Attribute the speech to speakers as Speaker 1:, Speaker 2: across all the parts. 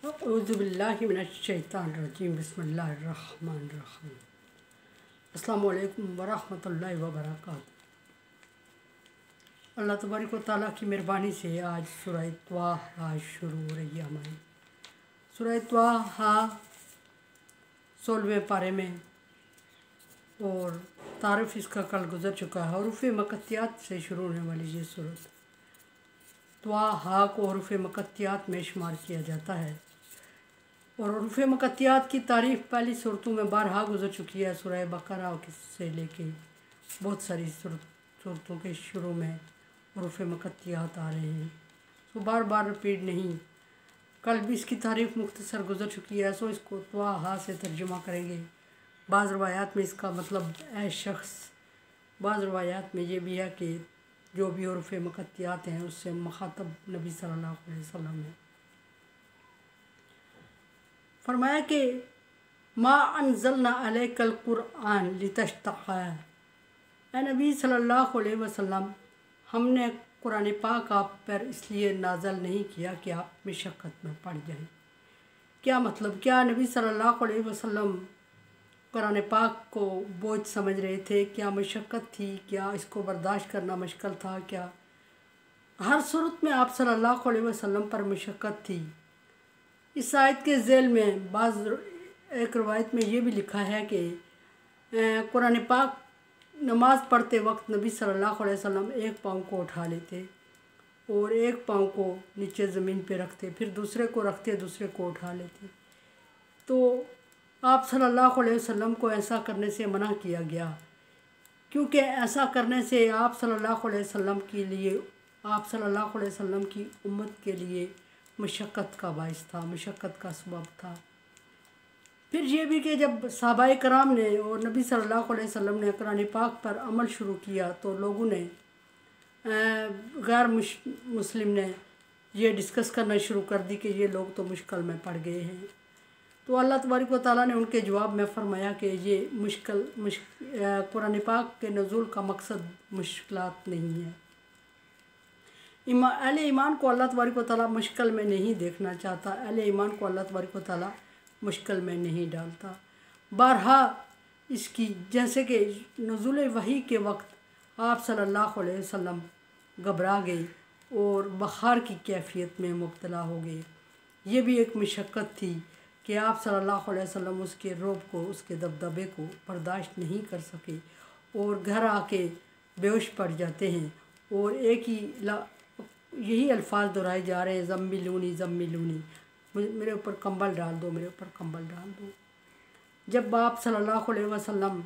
Speaker 1: औज़ुबिल्लाहिमिनश्शैतानिर्रजीम बिस्मिल्लाहिर्रहमानिर्रहीम। अस्सलामु अलैकुम वरहमतुल्लाहि वबरकातुहू। अल्लाह तबारक व तआला की मेहरबानी से आज सूरह त्वाहा शुरू हो रही है हमारी। सूरह त्वाहा 16वें पारे में और तारीफ़ इसका कल गुज़र चुका है। हरूफ़ मक़त्तियात से शुरू होने वाली ये सूरत त्वाहा को हरूफ़ मक़त्तियात में शुमार किया जाता है और हरूफ़ मक़त्तियात की तारीफ़ पहली सूरतों में बारहा गुज़र चुकी है। सूरह बकरा से लेके बहुत सारी सूरतों के शुरू में हरूफ़ मक़त्तियात आ रहे हैं, तो बार बार रिपीट नहीं। कल भी इसकी तारीफ़ मुख्तसर गुज़र चुकी है, सो इसको त्वाहा से तर्जुमा करेंगे। बाज़ रवायात में इसका मतलब ऐ शख्स, बाज़ रवायात में ये भी है कि जो भी हरूफ़ मक़त्तियात हैं उससे मुख़ातब नबी सल्लल्लाहु अलैहि वसल्लम है। फरमाया कि मा अनज़लना अलैकल कुरआन लितश्क़ा, ऐ नबी सल्लल्लाहु अलैहि वसल्लम, हमने कुरान पाक आप पर इसलिए नाज़ल नहीं किया कि आप मशक्क़त में पड़ जाएं। क्या मतलब, क्या नबी सल्लल्लाहु अलैहि वसल्लम कुरान पाक को बोझ समझ रहे थे? क्या मशक्क़त थी? क्या इसको बर्दाश्त करना मुश्किल था? क्या हर सूरत में आप सल्लल्लाहु अलैहि वसल्लम पर मशक्क़त थी? इस आयत के ज़ेल में एक रवायत में ये भी लिखा है कि कुरान पाक नमाज़ पढ़ते वक्त नबी सल्लल्लाहु अलैहि वसल्लम एक पाँव को उठा लेते और एक पाँव को नीचे ज़मीन पे रखते, फिर दूसरे को रखते, दूसरे को उठा लेते। तो आप सल्लल्लाहु अलैहि वसल्लम को ऐसा करने से मना किया गया, क्योंकि ऐसा करने से आप सल्लल्लाहु अलैहि वसल्लम के लिए, आप सल्लल्लाहु अलैहि वसल्लम की उम्मत के लिए मशक्क़त का बाइस था, मशक्क़त का सबब था। फिर ये भी कि जब सहाबाए कराम ने और नबी सल्लल्लाहु अलैहि वसल्लम ने कुरान पाक पर अमल शुरू किया तो लोगों ने, गैर मुस्लिम ने ये डिस्कस करना शुरू कर दी कि ये लोग तो मुश्किल में पड़ गए हैं। तो अल्लाह तबारक व तआला ने उनके जवाब में फ़रमाया कि ये कुरान पाक के नज़ूल का मकसद मुश्किलात नहीं है। अहले ईमान को अल्लाह तबारक व तआला मुश्किल में नहीं देखना चाहता, अहले ईमान को अल्लाह तबारक व तआला मुश्किल में नहीं डालता। बारहा इसकी, जैसे कि नुज़ूल वही के वक्त आप सल्लल्लाहु अलैहि वसल्लम घबरा गए और बुखार की कैफियत में मुब्तला हो गए। ये भी एक मशक्क़त थी कि आप सल्लल्लाहु अलैहि वसल्लम उसके रौब को, उसके दबदबे को बर्दाश्त नहीं कर सके और घर आके बेहोश पड़ जाते हैं और एक ही यही अल्फाज दोहराए जा रहे हैं, ज़म्मिलूनी ज़म्मिलूनी, मेरे ऊपर कंबल डाल दो, मेरे ऊपर कंबल डाल दो। जब आप सल्लल्लाहु अलैहि वसल्लम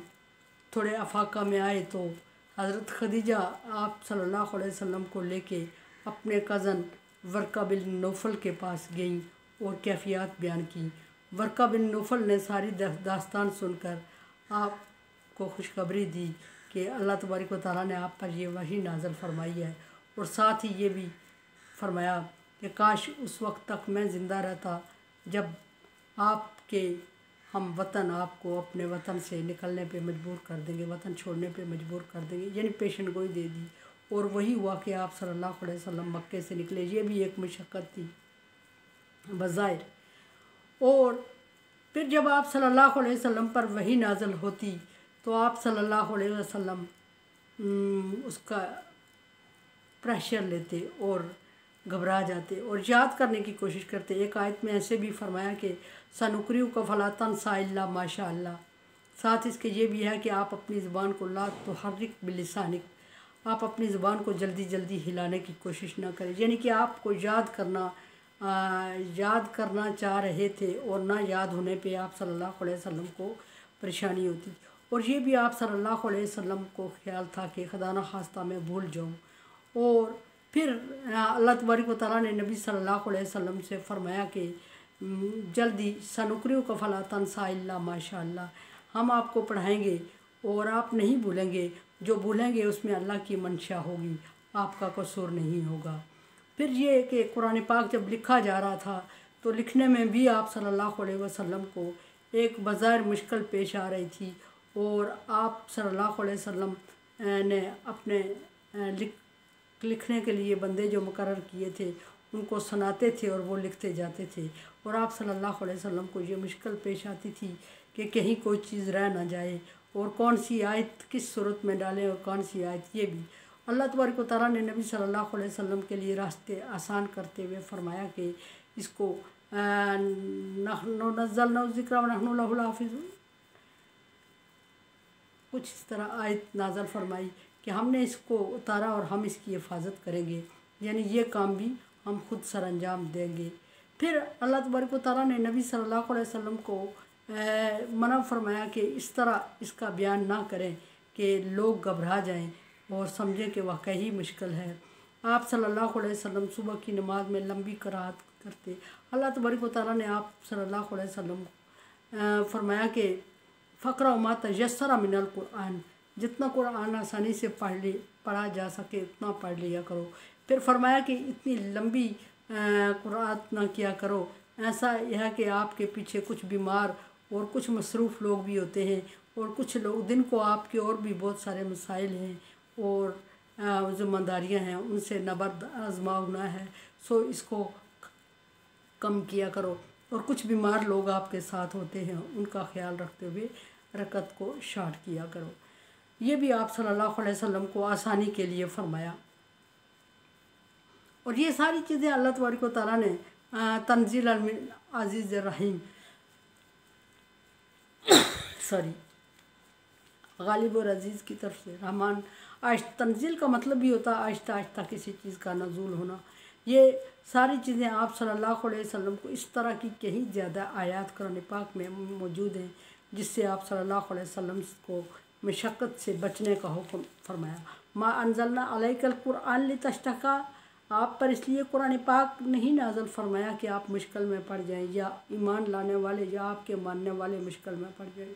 Speaker 1: थोड़े अफाका में आए तो हज़रत खदीजा आप सल्लल्लाहु अलैहि वसल्लम को लेके अपने कज़न वर्का बिन नौफल के पास गई और कैफियत बयान की। वर्का बिन नौफल ने सारी दास्तान सुनकर आपको खुशखबरी दी कि अल्लाह तबारक व तआला ने आप पर ये वही नाज़िल फरमाई है और साथ ही ये भी फरमाया कि काश उस वक्त तक मैं ज़िंदा रहता जब आपके हम वतन आपको अपने वतन से निकलने पे मजबूर कर देंगे, वतन छोड़ने पे मजबूर कर देंगे, यानी पेशन गोई दे दी। और वही हुआ कि आप सल्लल्लाहु अलैहि वसल्लम मक्के से निकले। ये भी एक मशक्क़त थी बज़ाहिर। और फिर जब आप सल्लल्लाहु अलैहि वसल्लम पर वही नाज़िल होती तो आप सल्लल्लाहु अलैहि वसल्लम उसका प्रेशर लेते और घबरा जाते और याद करने की कोशिश करते। एक आयत में ऐसे भी फरमाया कि सनुकरियु का फला तंसा इल्ला माशा अल्लाह। साथ इसके ये भी है कि आप अपनी ज़ुबान को ला तुहर्रिक बिलिसानिक, आप अपनी ज़ुबान को जल्दी जल्दी हिलाने की कोशिश ना करें, यानी कि आपको याद करना चाह रहे थे और ना याद होने पे आप सल्लल्लाहु अलैहि वसल्लम को परेशानी होती। और ये भी आप सल्लल्लाहु अलैहि वसल्लम को ख्याल था कि खुदा न खास्ता मैं भूल जाऊँ। और फिर अल्लाह तबारक व तआला ने नबी सल्लल्लाहु अलैहि वसल्लम से फरमाया कि जल्दी सनुकरियु का फला तंसा इल्ला माशा अल्लाह, हम आपको पढ़ाएंगे और आप नहीं भूलेंगे, जो भूलेंगे उसमें अल्लाह की मंशा होगी, आपका कसूर नहीं होगा। फिर ये कि कुरान पाक जब लिखा जा रहा था तो लिखने में भी आप सल्लल्लाहु अलैहि वसल्लम को एक बज़ाहिर मुश्किल पेश आ रही थी और आप सल्लल्लाहु अलैहि वसल्लम ने अपने लिखने के लिए बंदे जो मुकर्रर किए थे उनको सुनाते थे और वो लिखते जाते थे। और आप सल्लल्लाहु अलैहि वसल्लम को ये मुश्किल पेश आती थी कि कहीं कोई चीज़ रह ना जाए और कौन सी आयत किस सूरत में डालें और कौन सी आयत। ये भी अल्लाह तबारक व तआला ने नबी सल्लल्लाहु अलैहि वसल्लम के लिए रास्ते आसान करते हुए फरमाया कि इसको नहनु नज़्ज़लना ज़िक्रा व नहनु लहु हाफ़िज़ून, कुछ इस तरह आयत नाज़ल फरमाई कि हमने इसको उतारा और हम इसकी हिफाजत करेंगे, यानी ये काम भी हम खुद सर अंजाम देंगे। फिर अल्लाह तबारक व तआला ने नबी सल्लल्लाहु अलैहि वसल्लम को मना फरमाया कि इस तरह इसका बयान ना करें कि लोग घबरा जाएं और समझें कि वाकई मुश्किल है। आप सल्लल्लाहु अलैहि वसल्लम सुबह की नमाज में लंबी कराहत करते। अल्लाह तबारक व तआला ने आप सल्लल्लाहु अलैहि वसल्लम फरमाया कि फ़क़रा मा तयस्सरा मिनल कुरान, जितना कुरान आसानी से पढ़ा जा सके उतना पढ़ लिया करो। फिर फरमाया कि इतनी लंबी कुरात ना किया करो। ऐसा यह है कि आपके पीछे कुछ बीमार और कुछ मसरूफ़ लोग भी होते हैं और कुछ लोग दिन को आपके और भी बहुत सारे मसाइल हैं और ज़िम्मेदारियाँ हैं, उनसे नबर्द आजमाना है, सो इसको कम किया करो। और कुछ बीमार लोग आपके साथ होते हैं, उनका ख्याल रखते हुए रकत को शार्ट किया करो। ये भी आप सल्लल्लाहु अलैहि वसल्लम को आसानी के लिए फरमाया। और ये सारी चीज़ें अल्लाह तबारक व तआला ने तंज़ील मिन अज़ीज़ रहीम गालिब और अज़ीज़ की तरफ से रहमान। तंज़ील का मतलब भी होता है आहिस्ता आहिस्ता किसी चीज़ का नज़ूल होना। ये सारी चीज़ें आप सल्लल्लाहु अलैहि वसल्लम को इस तरह की कहीं ज़्यादा आयात कुरान पाक में मौजूद हैं जिससे आप सल्लल्लाहु अलैहि वसल्लम को मशक्क़त से बचने का हुक्म फरमाया। मा अंज़लना अलैकल कुरान लितश्तक़ा, आप पर इसलिए कुरान पाक नहीं नाज़िल फरमाया कि आप मुश्किल में पड़ जाएं या ईमान लाने वाले या आपके मानने वाले मुश्किल में पड़ जाएं।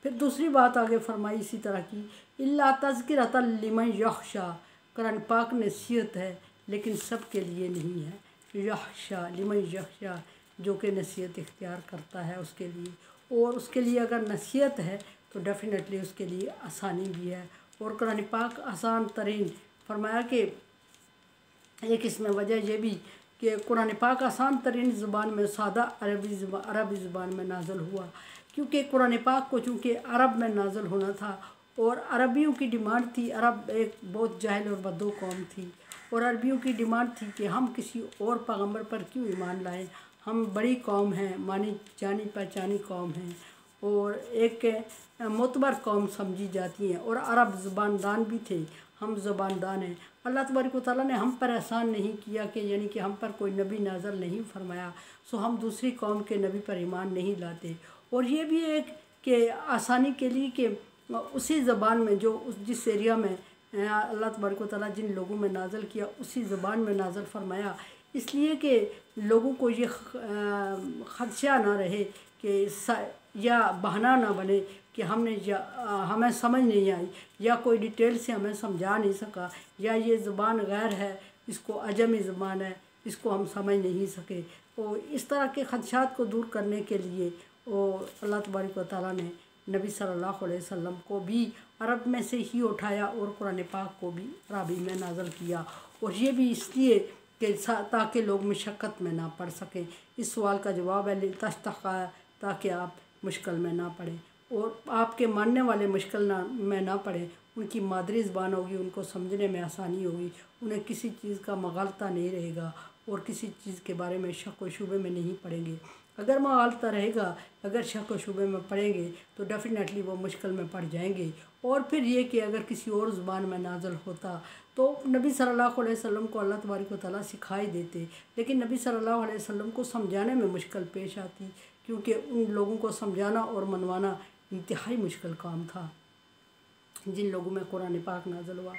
Speaker 1: फिर दूसरी बात आगे फरमाई इसी तरह की, इल्ला तज़किरतल लिमन यख़शा, कुरान पाक नसीहत है लेकिन सब के लिए नहीं है। यख़शा लिमन यख़शा, जो कि नसीहत इख्तियार करता है उसके लिए, और उसके लिए अगर नसीहत है तो डेफिनेटली उसके लिए आसानी भी है। और कुरान पाक आसान तरीन फरमाया कि एक इसमें वजह यह भी कि कुरान पाक आसान तरीन ज़ुबान में सादा अरबी ज़ुबान में नाज़िल हुआ, क्योंकि कुरान पाक को चूँकि अरब में नाज़िल होना था और अरबियों की डिमांड थी। अरब एक बहुत जाहिल और बद्दू कौम थी और अरबियों की डिमांड थी कि हम किसी और पैगम्बर पर क्यों ईमान लाएं, हम बड़ी कौम हैं, मानी जानी पहचानी कौम हैं और एक मोतबर कौम समझी जाती हैं और अरब ज़ुबानदान भी थे, हम ज़ुबानदान हैं। अल्लाह तबारक व तआला ने हम पर एहसान नहीं किया कि यानी कि हम पर कोई नबी नाज़िल नहीं फरमाया, सो हम दूसरी कौम के नबी पर ईमान नहीं लाते। और ये भी एक कि आसानी के लिए कि उसी ज़बान में जो जिस एरिया में अल्लाह तबारक व तआला जिन लोगों में नाज़िल किया उसी ज़बान में नाज़िल फरमाया, इसलिए कि लोगों को ये ख़दशा ना रहे कि या बहाना ना बने कि हमें समझ नहीं आई या कोई डिटेल से हमें समझा नहीं सका या ये ज़ुबान गैर है, इसको अजमी ज़ुबान है, इसको हम समझ नहीं सके। और इस तरह के ख़दशात को दूर करने के लिए और अल्लाह तबारक व तआला ने नबी सल्लल्लाहु अलैहि वसल्लम को भी अरब में से ही उठाया और कुरान पाक को भी अरबी में नाज़िल किया। और ये भी इसलिए कि ताकि लोग मशक्क़त में ना पड़ सकें। इस सवाल का जवाब है लितश्तक़ा, ताकि आप मुश्किल में ना पड़ें और आपके मानने वाले मुश्किल में ना पड़ें। उनकी मादरी ज़बान होगी, उनको समझने में आसानी होगी, उन्हें किसी चीज़ का मगालता नहीं रहेगा और किसी चीज़ के बारे में शक व शुबे में नहीं पड़ेंगे। अगर मगालता रहेगा, अगर शक व शुबे में पड़ेंगे तो डेफ़िनेटली वो मुश्किल में पड़ जाएंगे। और फिर ये कि अगर किसी और ज़ुबान में नाज़िल होता तो नबी सल्लल्लाहु अलैहि वसल्लम को अल्लाह तबारक व तआला सिखाई देते, लेकिन नबी सल्लल्लाहु अलैहि वसल्लम को समझाने में मुश्किल पेश आती, क्योंकि उन लोगों को समझाना और मनवाना इंतहाई मुश्किल काम था जिन लोगों में कुरान पाक नाज़िल हुआ।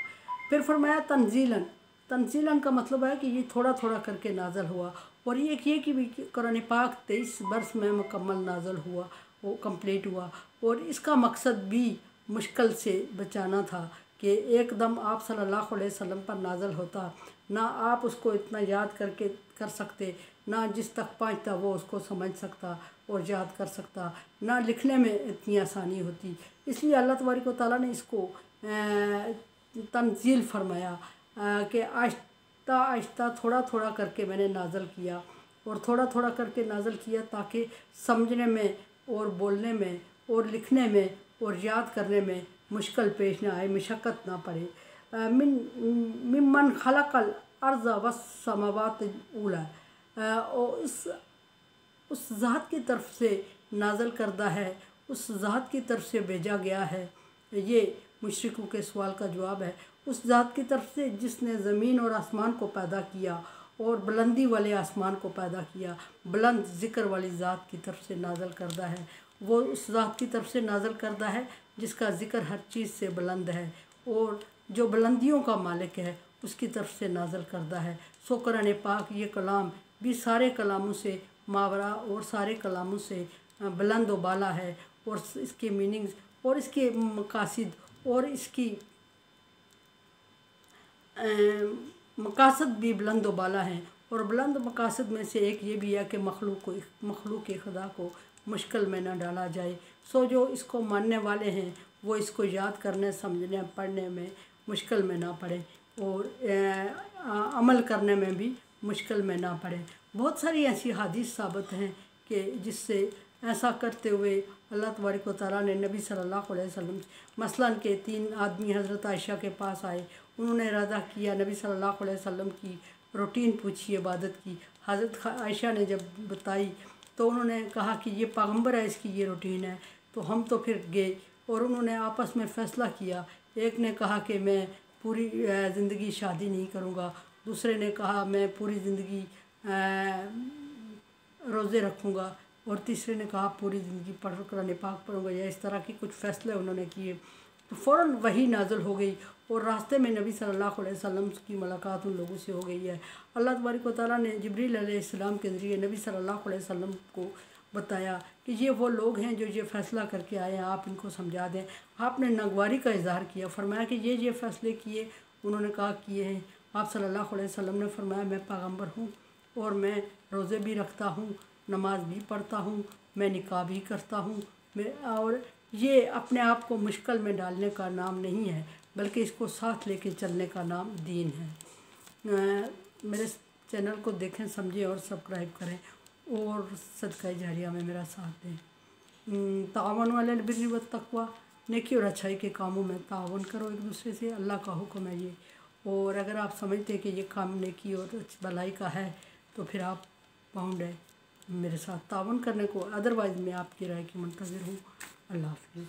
Speaker 1: फिर फरमाया तंज़ीलन का मतलब है कि ये थोड़ा थोड़ा करके नाज़िल हुआ। और ये कि भी कुरान पाक 23 बरस में मुकम्मल नाज़िल हुआ, वो कंप्लीट हुआ। और इसका मकसद भी मुश्किल से बचाना था कि एकदम आप सल्लल्लाहु अलैहि वसल्लम पर नाज़िल होता, ना आप उसको इतना याद कर सकते, ना जिस तक पहुँचता वो उसको समझ सकता और याद कर सकता, ना लिखने में इतनी आसानी होती। इसलिए अल्लाह तबारक व तआला ने इसको तंज़ील फरमाया कि आज आहिस्ता थोड़ा थोड़ा करके मैंने नाज़िल किया, और थोड़ा थोड़ा करके नाज़िल किया ताकि समझने में और बोलने में और लिखने में और याद करने में मुश्किल पेश ना आए, मशक्क़त ना पड़े। मिम्मन खलक़ल अर्ज़ वस्समावात उला, और उस ज़ात की तरफ से नाज़िल करदा है, उस ज़ात की तरफ से भेजा गया है। ये मुशरिकों के सवाल का जवाब है। उस ज़ात की तरफ से जिसने ज़मीन और आसमान को पैदा किया और बुलंदी वाले आसमान को पैदा किया, बुलंद ज़िक्र वाली ज़ात की तरफ से नाज़िल करदा है। वो उस ज़ात की तरफ से नाज़िल करदा है जिसका ज़िक्र हर चीज़ से बुलंद है और जो बुलंदियों का मालिक है, उसकी तरफ से नाज़िल करदा है। सो कुरान पाक ये कलाम भी सारे कलामों से मावरा और सारे कलामों से बुलंद व बाला है, और इसके मीनिंग्स और इसके मकासद और इसकी मकासद भी बुलंद व बाला हैं। और बुलंद मकासद में से एक ये भी है कि मखलूक के खुदा को मुश्किल में न डाला जाए। सो जो इसको मानने वाले हैं वो इसको याद करने, समझने, पढ़ने में मुश्किल में ना पड़े और अमल करने में भी मुश्किल में ना पड़े। बहुत सारी ऐसी हदीस साबित हैं कि जिससे ऐसा करते हुए अल्लाह तबारक व तआला ने नबी सल्लल्लाहु अलैहि वसल्लम मसलन के 3 आदमी हज़रत आयशा के पास आए। उन्होंने इरादा किया, नबी सल्लल्लाहु अलैहि वसल्लम की रूटीन पूछी इबादत की। हज़रत आयशा ने जब बताई तो उन्होंने कहा कि ये पैगम्बर है, इसकी ये रूटीन है। तो हम तो फिर गए और उन्होंने आपस में फ़ैसला किया। एक ने कहा कि मैं पूरी ज़िंदगी शादी नहीं करूँगा, दूसरे ने कहा मैं पूरी ज़िंदगी रोज़े रखूँगा, और तीसरे ने कहा पूरी ज़िंदगी कुरान पाक पढ़ूँगा, या इस तरह के कुछ फ़ैसले उन्होंने किए। तो फ़ौरन वही नाज़िल हो गई और रास्ते में नबी सल्लल्लाहु अलैहि वसल्लम की मुलाकात उन लोगों से हो गई है। अल्लाह तबारक व तआला ने जिब्रील अलैहिस्सलाम के ज़रिए नबी सल्लल्लाहु अलैहि वसल्लम को बताया कि ये वो लोग हैं जो ये फ़ैसला करके आए हैं, आप इनको समझा दें। आपने नागवारी का इज़हार किया, फरमाया कि ये फ़ैसले किए। उन्होंने कहा किए हैं। आप सल्लल्लाहु अलैहि वसल्लम ने फरमाया मैं पैगम्बर हूँ और मैं रोज़े भी रखता हूँ, नमाज भी पढ़ता हूँ, मैं निकाह भी करता हूँ। और ये अपने आप को मुश्किल में डालने का नाम नहीं है, बल्कि इसको साथ लेके चलने का नाम दीन है। मेरे चैनल को देखें, समझें और सब्सक्राइब करें और सदका जारिया में मेरा साथ दें। तावन अलल बिर्रि व तक़वा, नेकी और अच्छाई के कामों में तावन करो एक दूसरे से, अल्लाह का हुक्म है ये। और अगर आप समझते हैं कि ये काम नेकी और भलाई का है तो फिर आप बाउंड है मेरे साथ तावन करने को, अदरवाइज़ मैं आपकी राय की मुंतज़िर हूँ। अल्लाह हाफ़िज़।